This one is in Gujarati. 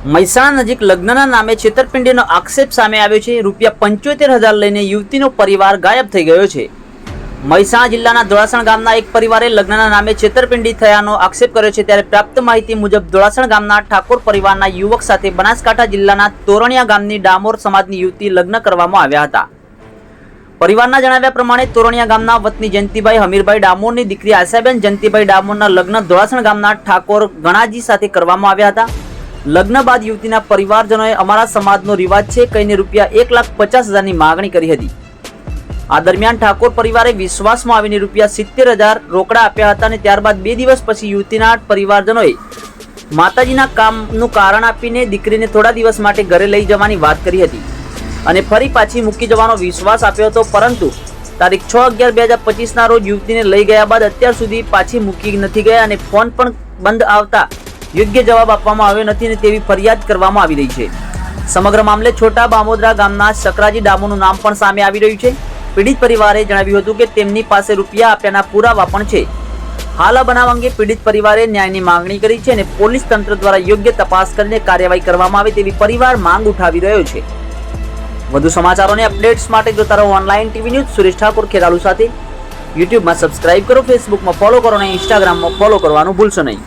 મહેસાણા નજીક લગ્નના નામે છેતરપિંડીનો આક્ષેપ સામે આવ્યો છે। ₹75,000 લઈને યુવતીનો પરિવાર ગાયબ થઈ ગયો છે। મહેસાણા જિલ્લાના ધોળાસણ ગામના એક પરિવારે લગ્નના નામે છેતરપિંડી થયાનો આક્ષેપ કર્યો છે। ત્યારે પ્રાપ્ત માહિતી મુજબ ધોળાસણ ગામના ઠાકોર પરિવારના યુવક સાથે બનાસકાંઠા જિલ્લાના તોરણિયા ગામની ડામોર સમાજની યુવતી લગ્ન કરવામાં આવ્યા હતા। પરિવારના જણાવ્યા પ્રમાણે તોરણિયા ગામના વતની જયંતિભાઈ હમીરભાઈ ડામોરની દીકરી આશાબેન જયંતિભાઈ ડામોરના લગ્ન ધોળાસણ ગામના ઠાકોર ગણાજી સાથે કરવામાં આવ્યા હતા। લગ્ન બાદ યુવતીના પરિવારજનોએ અમારા સમાજનો રિવાજ છે કહીને ₹1,50,000ની માગણી કરી હતી। આ દરમિયાન ઠાકોર પરિવારે વિશ્વાસમાં આવીને ₹70,000 રોકડા આપ્યા હતા અને ત્યારબાદ 2 દિવસ પછી યુવતીના પરિવારજનોએ માતાજીના કામનું કારણ આપીને દીકરીને થોડા દિવસ માટે ઘરે લઈ જવાની વાત કરી હતી અને ફરી પાછી મૂકી જવાનો વિશ્વાસ આપ્યો હતો, પરંતુ તારીખ 6/11/2025ના રોજ યુવતીને લઈ ગયા બાદ અત્યાર સુધી પાછી મૂકી નથી ગયા અને ફોન પણ બંધ આવતા યોગ્ય જવાબ આપવામાં આવ્યો નથી અને તેવી ફરિયાદ કરવામાં આવી રહી છે। સમગ્ર મામલે છોટા બામોદરા ગામના શકરાજી ડામોનું નામ પણ સામે આવી રહ્યું છે। પીડિત પરિવારે જણાવ્યું હતું કે તેમની પાસે રૂપિયા આપ્યાના પુરાવા પણ છે। હાલ આ બનાવ અંગે પીડિત પરિવારે ન્યાયની માંગણી કરી છે અને પોલીસ તંત્ર દ્વારા યોગ્ય તપાસ કરીને કાર્યવાહી કરવામાં આવે તેવી પરિવાર માંગ ઉઠાવી રહ્યો છે। વધુ સમાચારોને અપડેટ્સ માટે જોતા રહો online TV news. Suresh Thakor Kheralu સાથે યુટ્યુબમાં સબસ્ક્રાઇબ કરો, ફેસબુકમાં ફોલો કરો અને ઇન્સ્ટાગ્રામમાં ફોલો કરવાનું ભૂલશો નહીં।